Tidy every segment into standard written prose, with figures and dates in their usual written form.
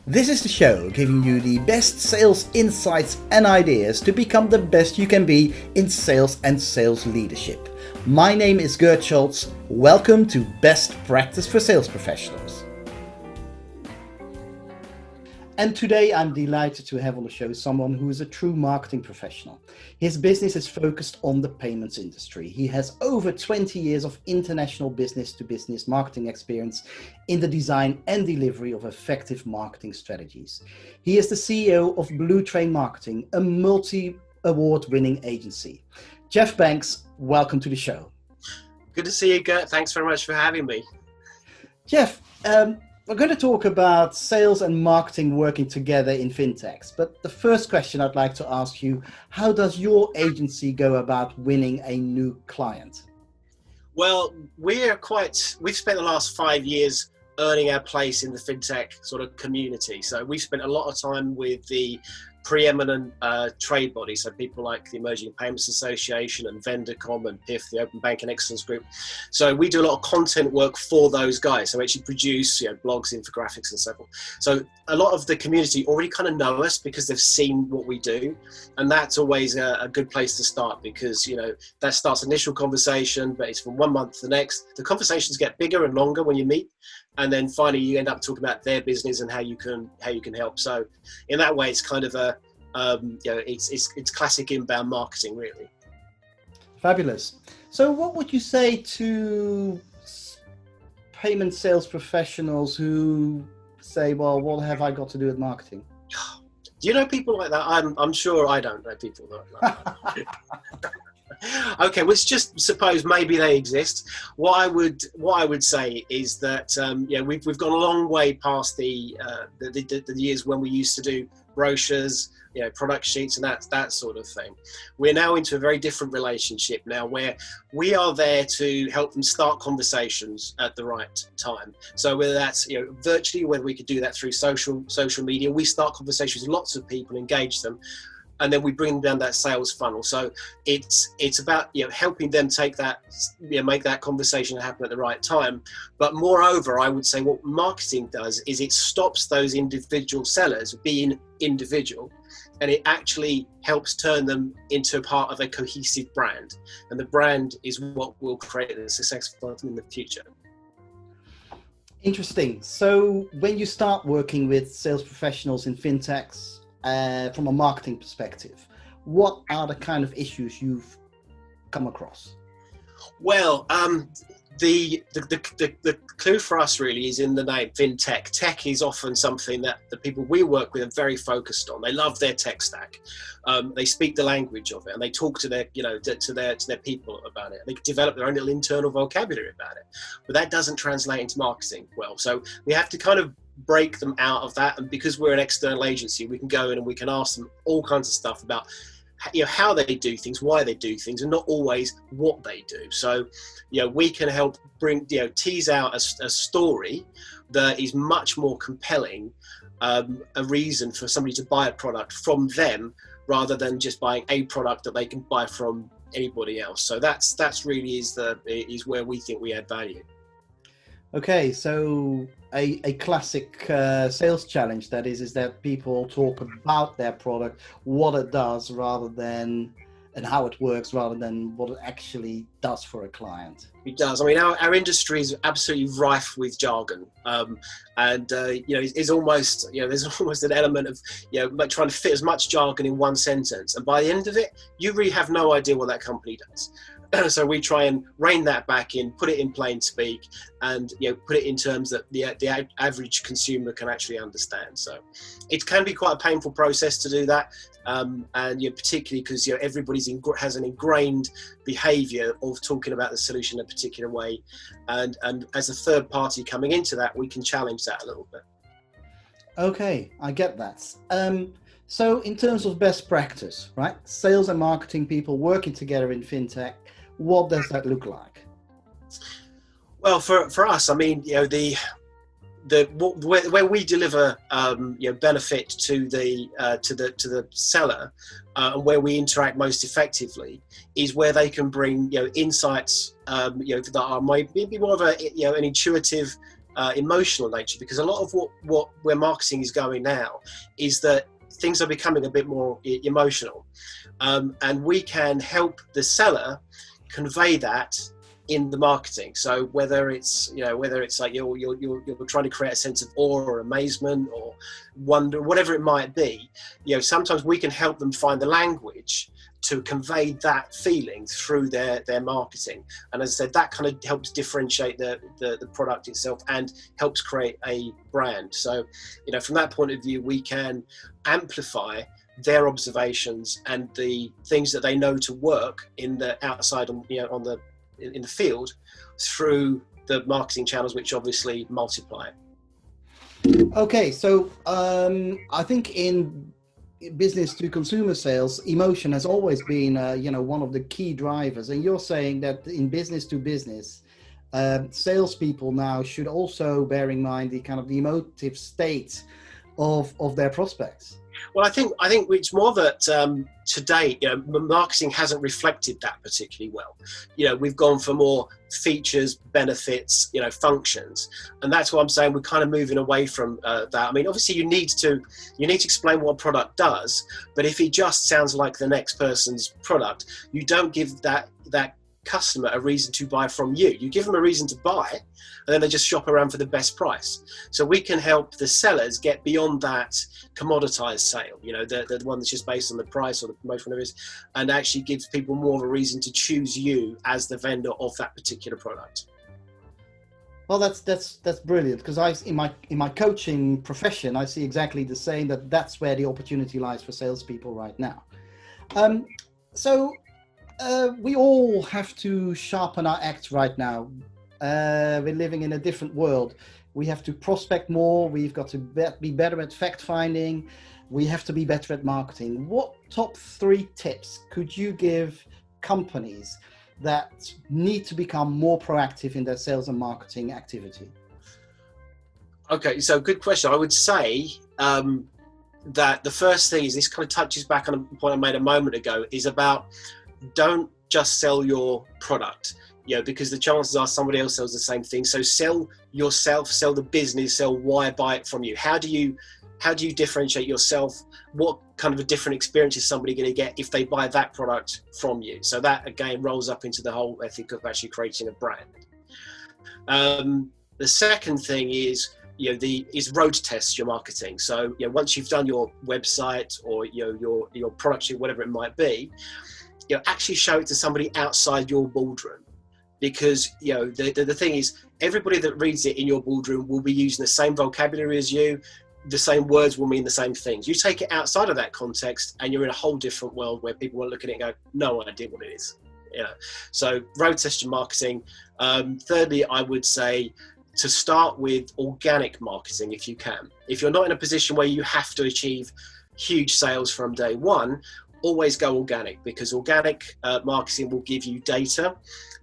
This is the show giving you the best sales insights and ideas to become the best you can be in sales and sales leadership. My name is Gert Scholz. Welcome to Best Practice for Sales Professionals. And today I'm delighted to have on the show someone who is a true marketing professional. His business is focused on the payments industry. He has over 20 years of international business-to-business marketing experience in the design and delivery of effective marketing strategies. He is the CEO of Blue Train Marketing, a multi-award winning agency. Jeff Banks, welcome to the show. Good to see you, Gert. Thanks very much for having me. Jeff, we're going to talk about sales and marketing working together in Fintechs. But the first question I'd like to ask you, how does your agency go about winning a new client? Well, we've spent the last 5 years earning our place in the fintech sort of community. So we've spent a lot of time with the preeminent trade bodies, so people like the Emerging Payments Association and Vendorcom and PIF, the Open Banking Excellence Group. So we do a lot of content work for those guys. So we actually produce blogs, infographics and so forth. So a lot of the community already kind of know us because they've seen what we do. And that's always a good place to start because, that starts initial conversation, but it's from 1 month to the next. The conversations get bigger and longer when you meet. And then finally, you end up talking about their business and how you can help. So, in that way, it's kind of it's classic inbound marketing, really. Fabulous. So, what would you say to payment sales professionals who say, "Well, what have I got to do with marketing?" Do you know people like that? I'm sure I don't know people like that. Okay, let's just suppose maybe they exist. What I would say is that we've gone a long way past the years when we used to do brochures, product sheets and that sort of thing. We're now into a very different relationship now where we are there to help them start conversations at the right time. So whether that's virtually, whether we could do that through social media, we start conversations with lots of people, engage them, and then we bring down that sales funnel. So it's about helping them take that, make that conversation happen at the right time. But moreover, I would say what marketing does is it stops those individual sellers being individual, and it actually helps turn them into part of a cohesive brand. And the brand is what will create a successful in the future. Interesting. So when you start working with sales professionals in fintechs, from a marketing perspective, what are the kind of issues you've come across? Well, the clue for us really is in the name fintech. Tech is often something that the people we work with are very focused on. They love their tech stack. They speak the language of it, and they talk to their to their people about it. They develop their own little internal vocabulary about it. But that doesn't translate into marketing well. So we have to kind of break them out of that, and because we're an external agency, we can go in and we can ask them all kinds of stuff about how they do things, why they do things, and not always what they do. So we can help bring tease out a story that is much more compelling, a reason for somebody to buy a product from them rather than just buying a product that they can buy from anybody else. So that's really is where we think we add value. Okay, so a classic sales challenge that is that people talk about their product, what it does, and how it works, rather than what it actually does for a client. It does. I mean, our industry is absolutely rife with jargon, it's almost there's almost an element of trying to fit as much jargon in one sentence, and by the end of it, you really have no idea what that company does. So we try and rein that back in, put it in plain speak, and put it in terms that the average consumer can actually understand. So it can be quite a painful process to do that, and particularly because everybody has an ingrained behaviour of talking about the solution in a particular way, and as a third party coming into that, we can challenge that a little bit. Okay, I get that. So in terms of best practice, right? Sales and marketing people working together in fintech, what does that look like? Well, for us, I mean, where we deliver benefit to the seller, and where we interact most effectively is where they can bring insights that are maybe more of an intuitive emotional nature, because a lot of where marketing is going now is that things are becoming a bit more emotional, and we can help the seller convey that in the marketing. So whether it's like you're trying to create a sense of awe or amazement or wonder, whatever it might be, sometimes we can help them find the language to convey that feeling through their marketing. And as I said, that kind of helps differentiate the product itself and helps create a brand. So, from that point of view, we can amplify their observations and the things that they know to work in the outside, in the field, through the marketing channels, which obviously multiply. Okay, so I think in business to consumer sales, emotion has always been one of the key drivers, and you're saying that in business to business, salespeople now should also bear in mind the kind of the emotive state of their prospects. Well, I think it's more that today, marketing hasn't reflected that particularly well. We've gone for more features, benefits, functions, and that's what I'm saying. We're kind of moving away from that. I mean, obviously, you need to explain what a product does, but if it just sounds like the next person's product, you don't give that customer a reason to buy from you. You give them a reason to buy, and then they just shop around for the best price. So we can help the sellers get beyond that commoditized sale, the one that's just based on the price or the promotion of it, and actually gives people more of a reason to choose you as the vendor of that particular product. Well, that's brilliant, because in my coaching profession, I see exactly the same, that's where the opportunity lies for salespeople right now. We all have to sharpen our act right now. We're living in a different world. We have to prospect more. We've got to be better at fact finding. We have to be better at marketing. What top 3 tips could you give companies that need to become more proactive in their sales and marketing activity? Okay, so good question. I would say that the first thing is, this kind of touches back on a point I made a moment ago, is about, don't just sell your product, because the chances are somebody else sells the same thing. So sell yourself, sell the business, sell why I buy it from you. How do you differentiate yourself? What kind of a different experience is somebody going to get if they buy that product from you? So that again rolls up into the whole ethic of actually creating a brand. The second thing is, road test your marketing. So once you've done your website or your product, whatever it might be, actually show it to somebody outside your boardroom, because the thing is, everybody that reads it in your boardroom will be using the same vocabulary as you. The same words will mean the same things. You take it outside of that context and you're in a whole different world where people will look at it and go, no idea what it is. So road test your marketing. Thirdly, I would say to start with organic marketing if you can. If you're not in a position where you have to achieve huge sales from day one, always go organic, because organic marketing will give you data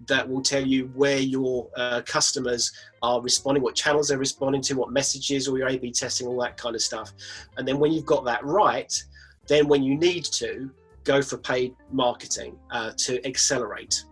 that will tell you where your customers are responding, what channels they're responding to, what messages, or your A/B testing, all that kind of stuff. And then when you've got that right, then when you need to, go for paid marketing to accelerate.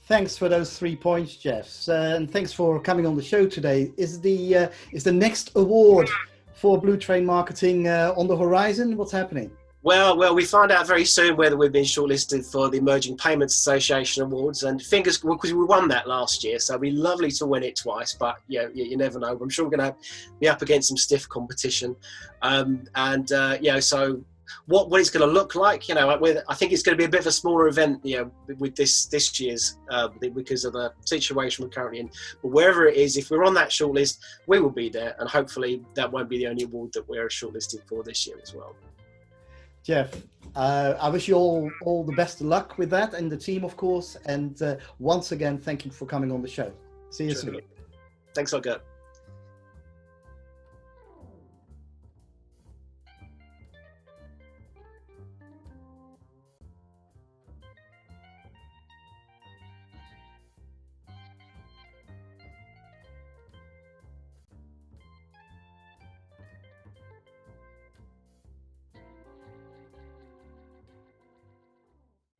Thanks for those 3 points, Jeff. And thanks for coming on the show today. Is the next award for Blue Train Marketing on the horizon? What's happening? Well, we find out very soon whether we've been shortlisted for the Emerging Payments Association Awards, and fingers crossed, because we won that last year, so it'd be lovely to win it twice, but you never know. I'm sure we're going to be up against some stiff competition, so what it's going to look like, I think it's going to be a bit of a smaller event, with this year's, because of the situation we're currently in. But wherever it is, if we're on that shortlist, we will be there, and hopefully that won't be the only award that we're shortlisted for this year as well. Jeff, I wish you all the best of luck with that, and the team, of course. And once again, thank you for coming on the show. See you soon. Thanks, Olga.